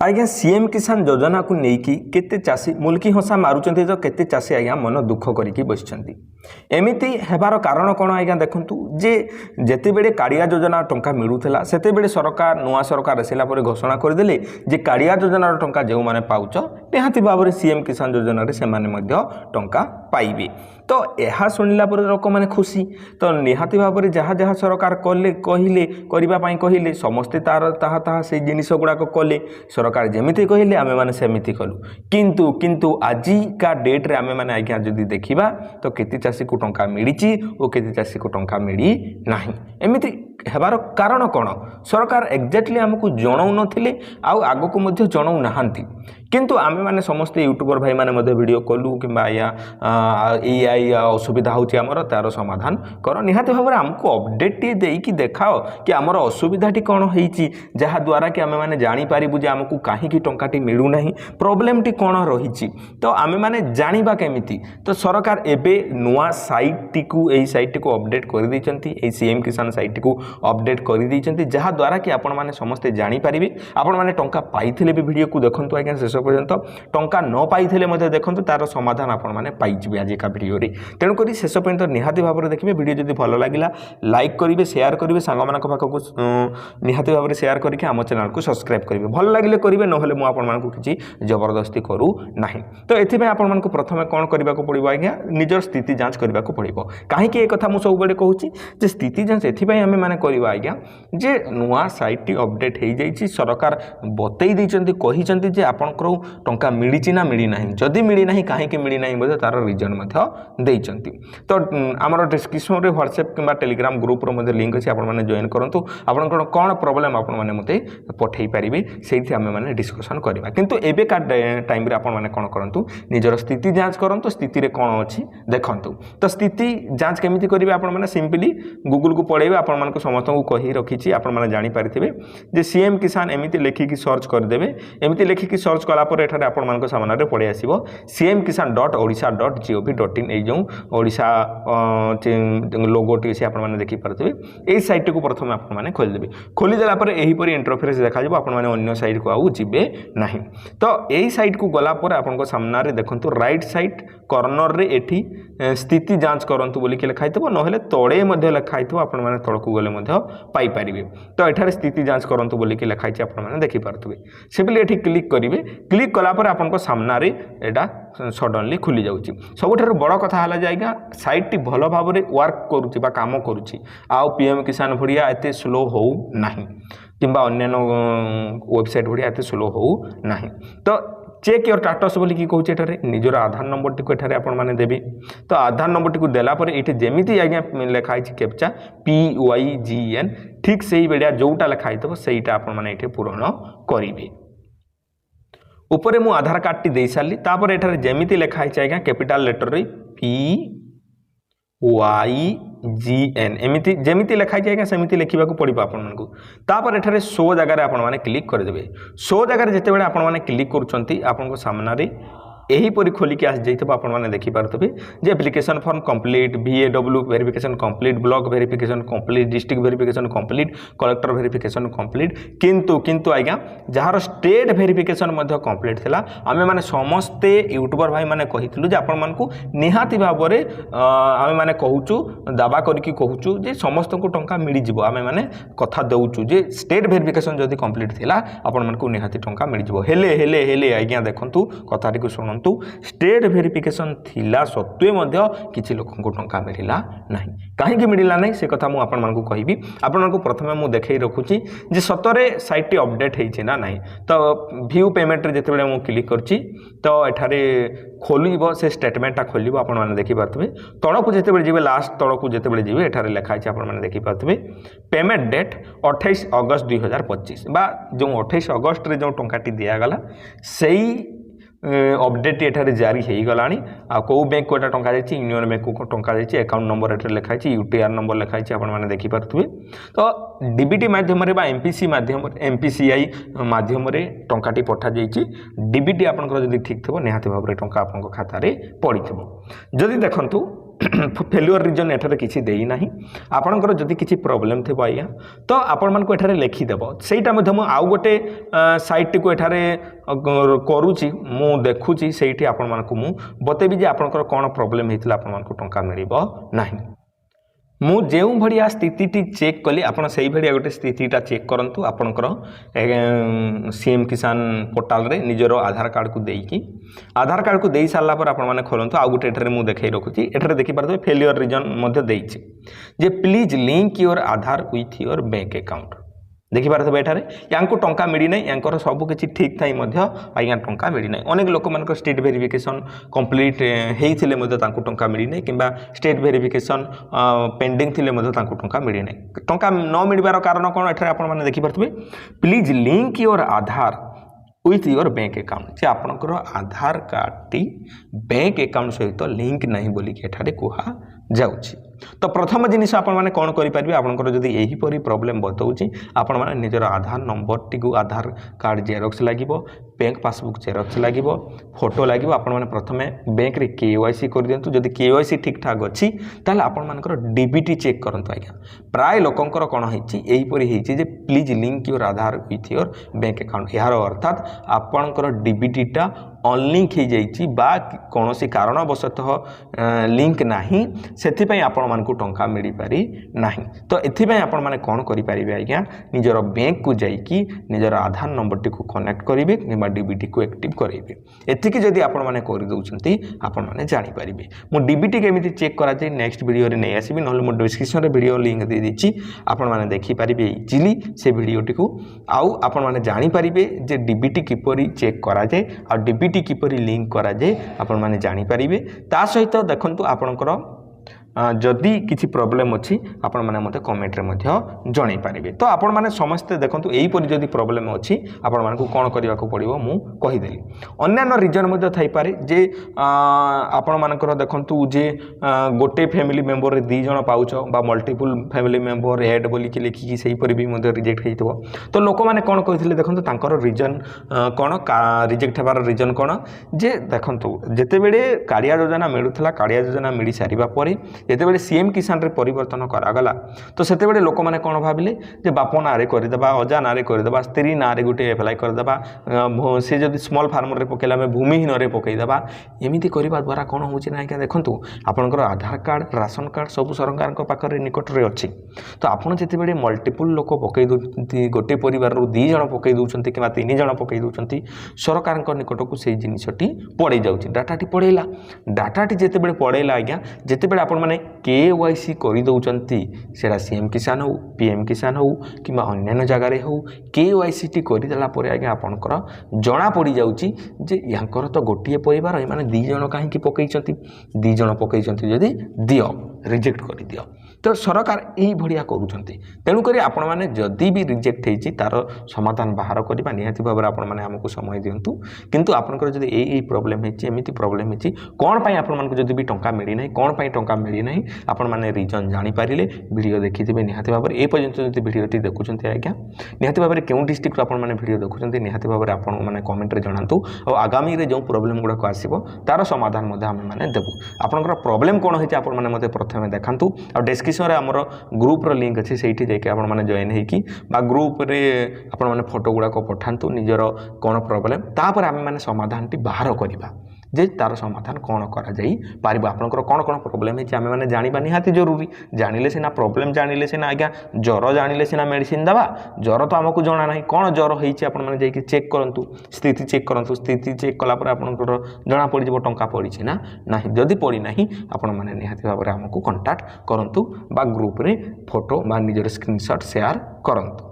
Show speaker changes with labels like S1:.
S1: आज्ञा सीएम किसान योजना को लेकिन केते चाषी मुल्की हंसा मारुचंती तो केते चाषी आज्ञा मन दुख करके बसिचंती एमिति हेबार कारण कौन आज्ञा देखंतु जे जेते बेले काड़िया योजना टंका मिलूला सेते बेले सरकार नुआ सरकार आसिला पर घोषणा करदेले जे काड़िया योजना टंका जो माने पाउच निहाती भाव में सीएम किसान योजना रे से माने मध्य टंका पाइबे तो यह शुणिला पर लोक मैंने खुशी तो निहाती भाव में जहाँ जहाँ सरकार कले कहले करने कहले समस्ते तार ताहा ताहा से जिनिस गुड़ाक कले सरकार जमीती कहले आमे माने सेमिति कलु किंतु किंतु आजिका डेट रे आमे माने आज्ञा जदि देखिबा तो केते चाषी को टंका मिली और केते चाषी को टंका मिली नाही एमिति हेबार कारण कौन सरकार एक्जाक्टली आमको जणाऊ नथिले आउ आगो को मध्य जणाऊ नाहांती किंतु आमे माने समस्त यूट्यूबर भाई माने मध्य वीडियो कलु किंबा या एआई असुविधा होची हमर तार समाधान कर निहाती भाव में आमको अपडेट टी देकी देखाओ कि आमर असुविधाटी कौन होईची जहा द्वारा कि आमे माने जानी पारिबु जे आमको काहे की टंकाटी मिलू नाही प्रॉब्लम टी कौन रहीची तो आमे माने जानिबा केमिति तो सरकार एबे नुआ साइट टी को एई साइट टी को अपडेट कर दैचंती एई सीएम किसान साइट टी को अपडेट कर दैचंती जहा द्वारा कि आपण माने समस्त जानि पारिबे आपण माने टंका पाइथिले भी वीडियो को देखंतु आज्ञा शेष पर्यंत टंका न पाइथिले मध्ये देखंतु तार समाधान आपण माने पाइजिबे आज का वीडियो रे तेणु करी शेष पर्यंत निहाती भाव में देखिए वीडियो जदि भल लागिला लाइक करिवे शेयर करिवे सांग मानक पाखकु निहाती भाव में शेयर करके आम चैनल को सब्सक्राइब करिवे भल लागिले करिवे नहले मु आपण मानकु किछि जबरदस्ती करू नाही तो एथिबे आपण मानकु प्रथमे कोन करबा को पड़िबो आज्ञा निजर स्थिति जांच करबा को पड़िबो काहे कि ए कथा मु सब बेले कहूची जे स्थिति जांच एथिबे हमें माने करबा आज्ञा जे नुआ साइट अपडेट हो जाइए सरकार बतई देइचंती कहिचंती जे आपनकर टंका मिली ना मिली नाही जदि मिली नाही काहे कि मिली नाही बजे तार रीजन मध्य देइचंती तो आमर डिस्क्रिप्शन रे व्हाट्सएप किंबा टेलीग्राम ग्रुप रो मध्य लिंक अछि आपण माने जॉइन करंतु आपनकर कोन प्रॉब्लम आपण माने मते पठेई परिबे सेठी हमें माने डिस्कशन करबा किंतु एबे का टाइम रे आपण माने कोन करंतु निजर स्थिति जांच करंतु स्थिति रे कोन अछि देखंतु तो स्थिति जांच केमिति करिवे आपण माने सिंपली गूगल को पढेबे आपण मानको समस्त को कहि रखिछि आपण माने जानि पारिथिबे जे सीएम किसान एमिति लेखिकी सर्च करदेबे एमिति लेखिकी सर्च कला पर एठारे आपण मानको सामना रे पड़े आसीबो cmkisan.odisha.gov.in ए जो ओडिशा लोगोटी से आपण माने देखि पारथिबे एई साइट को प्रथम आपण माने खोल देबे खोली देला पर एही परि इंटरफेस देखा जबो आपण माने अन्य साइट को आउ जिबे नाही तो एई साइट को गला पर आपण को सामना रे देखंतु राइट साइड कॉर्नर रे एठी स्थिति जांच करंतु बोली के लिखाइतबो नहेले तळे मध्ये लिखाइतबो आपण माने तळकु गले मध्ये पाई परिबे तो एठारे स्थिति जांच करंतु बोली के लिखाइछि आपण माने देखि पारथिबे सिंपली एठी क्लिक करिवे क्लिक कला पर आपण को सामना रे एटा सडनली खुली जाउची सबठार बड़ कथा हला जायगा साइट टी भलो भाव रे वर्क करूची बा काम करूची आ पीएम किसान भड़िया एते स्लो हो नाही किंबा अन्य वेबसाइट भड़िया एते स्लो हो नाही तो चेक योर स्टेटस बोली कि कहूँ एठारे निजर आधार नंबर टी को एठारे आपण माने देबे तो आधार नंबर टी को देला पर एठी जेमिति आज्ञा लिखाई कैप्चा PYGN ठीक सेही बेडिया जोटा लिखाई थबो सेहीटा आपण माने एठी पूर्ण करिवे ऊपर मु आधार कार्ड टी दे साली तापर एठारे जेमिति लिखाई आज्ञा कैपिटल लेटर रे PYGN एमिति जेमिति लिखाई आज्ञा सेमिति लिखिबा को पड़िबो आपण मानकु तापर एठारे 100 जगह रे आपण माने क्लिक कर देबे 100 जगह रे जते बेले आपण माने क्लिक करूचंती आपण को सामना रे यही परी खोलिक आस जाइए आपण मैंने देखिपारे जे application form complete VAW verification complete block verification complete district verification complete collector verification complete किंतु किंतु आज्ञा जार स्टेट वेरिफिकेशन मध्य कंप्लीट थिला आमे माने समस्ते यूट्यूबर भाई माने कहितलु जे आपण मानकु निहाती भाव में आमे माने कहूचु दावा करके कहूचु जे समस्त को टंका मिली जिवो आमे माने कथा देउचु जे स्टेट वेरिफिकेशन जदी कंप्लीट थिला आपण मानकु निहाती टंका मिली जिवो हेले हेले हेले आज्ञा देखंतु कथाटी को सुन स्टेट वेरिफिकेशन थिला सत्वे मध्य किछि लोकन को टंका मिलिला नाही काहे कि मिलिला नाही से कथा मु आपन मानकु कहिबी आपन मानकु प्रथमे मु देखै रखुची जे सतरे साइट टी अपडेट हेछि ना नाही तो व्यू पेमेंट रे जते बेले मु क्लिक करची तो एठारे खोलिबो से स्टेटमेंट ता खोलिबो आपन माने देखि पारतबे तळकु जते बेले जिवे लास्ट तळकु जते बेले जिवे एठारे लिखा छै आपन माने देखि पारतबे पेमेंट डेट 28 अगस्त 2025 बा जो 28 अगस्त रे जो टंकाटी दिया गला सेही अपडेट एठारे जारी हो गलानी आ को बैंक को टंका जाइए यूनियन बैंक को टंका जाइए अकाउंट नंबर एठारे लिखाई UTR नंबर लिखाई आपण माने देखि पारथुबे तो DBT माध्यम रे बा MPC माध्यम MPCI माध्यम रे टंकाटी पठा जाइए DBT आपनकर जदी ठीक थबो निहाती भाबरे टंका आपनक खाता रे पड़िथबो जदी देखंतु फेल्युअर रिजन एठारे किसी देना आपणकर जदि किसी प्रोब्लेम थी आज्ञा तो आपण मानक एठारे लिखिदेव सहीटा मु आउ गोटे साइट टी को एठारे करुच्ची मु देखुची सेठी आपण मानक मु बतेबी जे आपणकर कौन प्रोब्लेम होता आपण मानक टंका मिलिबो नाही मु जो भाया स्थिति चेक कली आपड़ से भाया गोटे स्थितिटा चेक करूँ आपणकर सीएम किसान पोर्टाल रे निजर आधार कार्ड को देकी आधार कार्ड को दे सारा पर आपने खोलते आउ गोटे एठारे मुझे देखई रखुची एठारे देखिपारे फेल्युअर रिजन जे please link your Aadhaar with your bank account देखिपारे एठारे यांको टंका मिली ना यांकर सब किसी ठीक थाई आज्ञा टंका मिली ना अनेक लोक मान स्टेट वेरिफिकेशन कंप्लीट होते टंका मिली ना कि स्टेट वेरिफिकेशन पेंडिंग थिले टंका मिली ना टंका न मिलबार कारण कौन एठारे आपण माने देखिपारे please link your Aadhaar with your bank account जे आपणकर आधार कार्ड टी बैंक अकाउंट सहित लिंक नहीं बोलिक एठारे कुहा जाउछि तो प्रथम जिनिस आपण माने कौन करें आपंकर जदि यहीपरी प्रोब्लेम बताऊँगी आपण माने निजर आधार नंबर टी आधार कार्ड जेरक्स लगे बैंक पासबुक जेरक्स लगे फोटो लगे आपण माने प्रथम बैंक रे केवाईसी कर दियंतु जदि केवाईसी ठीक ठाक अच्छी ताले आपण मानकर डीबीटी चेक करंतु आज्ञा प्राय लोकंकर कौन होइछि एहीपरी होइछि जे please link your Aadhaar with your bank account यार अर्थात आपणकर डीबीटीटा अनलिंक हो जाइछि बा कौनसी कारणवशतः लिंक नाही सेथिपई आपण मानकु टंका मिल पारि नाही तो एथिपई आपण माने कोन करि परिबे आज्ञा निजर बैंक को जाइकी निजर आधार नंबर टी को कनेक्ट करिवे किबा डीबीटी को एक्टिव करिवे एथिकी जदि आपण माने करि दउछंती आपण माने जानि परिबे मु डीबीटी केमिति चेक करा जाय नेक्स्ट वीडियो रे नै आसीबी नहले मु डिस्क्रिप्शन रे वीडियो लिंक दे दिछि आपण माने देखि परिबे इजीली से वीडियो टी को आउ आपण माने जानि परिबे जे डीबीटी किपरि चेक करा जाय आ डीबीटी किपरि लिंक करा जाय आपण माने जानि परिबे ता सहित देखंतु आपणकर जदि किसी प्रोब्लेम अच्छी आपण माने मते कमेंट रे मध्य जणाई पारिबे तो आपण माने समस्ते देखंतु एही परि जदि प्रोब्लेम अच्छी आपण मानकु कोन करिया को पड़िबो मु कहि देली अन्य रीजन मध्य थाई पारे जे आपण मानकर देखंतु जे गोटे फैमिली मेंबर रे 2 जण पाउछ बा मल्टीपल फैमिली मेंबर ऐड बोली कि लिखि कि सही परि भी मध्य रिजेक्ट हेइतबो तो लोक माने कोन कहिथिले देखंतु तांकर रीजन कोन रिजेक्ट हेबार रीजन कोन जे देखंतु जेते बेले कालिया योजना मिलुथला कालिया योजना मिली सारिबा परे जितेबाला सीएम किसान रे परिवर्तन करागला तो सेतेबेले लोक माने कोन भाबिले जे बाप नारे करदेबा अजा नारे करदेबा स्त्री नारे गोटे एप्लाई करदेबा से जदि स्मॉल फार्मर रे पकेला में भूमिहीन रे पकईदेबा एमिति करबा द्वारा कोन होउछि ना आज्ञा देखंतु आपनकर आधार कार्ड राशन कार्ड सब सरकार पाखरे निकट रे अछि तो आपन जेतेबेले मल्टीपल लोक पकई दउछंती गोटे परिवार रो 2 जण पकई दउछंती किबा 3 जण पकई दउछंती सरकार निकट को से जिनिसटी पड़े जाउछि डाटाटी पड़ेला डाटाटी जेतेबेले पड़ेला आज्ञा जेतेबेले आपन माने केवाईसी कर दउछंती सेरा सीएम किसान हो पीएम किसान हो किबा अन्य जगह रे हो केवाईसी टी कर देला परे आज्ञा आपनकर जणा पड़ी जाउछि जे यांकर तो गोटिए परिवार ए माने 2 जण काहे कि पकईचंती 2 जण पकईचंती जदी दियो रिजेक्ट कर दियो तो सरकार यही भाया करुँच तेणुक आपण मैंने जदि भी रिजेक्ट होती तार समाधान बाहर करवा निहाती भाव में आपण मैंने आमको समय दिंतु किंतु आपंकर जब यही प्रोब्लेम होती प्रोब्लेम होती कौन पाई आपण जब भी टंका मिली ना कौन पाई टंका मिली ना आपण मैंने रिजन जानीपारे वीडियो देखिथे निहाती भाव में एपर्यंत जब वीडियो देखुं आज्ञा निहाती भाव में क्यों डिस्ट्रिक्ट आपण मैंने वीडियो देखुं निहाती भाव में आपण मैंने कमेंट रे जणातु और आगामी जो प्रोब्लेम गुड़ाक आसो तार समाधान आम देवु आपंकर प्रोब्लेम कौन होती आप मत प्रथम देखातु और डिस्क्रिप्शन रे हमर ग्रुप रो लिंक अच्छे से जाके आपण मैंने जॉइन होगी ग्रुप रे आपण मैंने फोटो गुड़ाक पठातु निजर कौन प्रोब्लेम तापर आम मैंने समाधान टी बाहर करवा जे तार समाधान कौन करा जाई पारिबो आपनकर कौन कौन प्रोब्लेम है आमे माने जानिबा निहाती जरूरी जानिले सिना प्रोब्लेम जानिले सिना आज्ञा ज्वर जानिले सिना मेडिसिन दबा ज्वर तो आमको जना नहीं कौन ज्वर होईछि आपण माने जाइके चेक करंतु स्थिति चेक कला पर आपनकर जना पड़ी जबो टंका पड़ी ना नाही जदी पड़ी नाही आपण माने निहाती भाबरे हमको कांटेक्ट करंतु बा ग्रुप रे फोटो बा निजर स्क्रीनशॉट शेयर करंतु।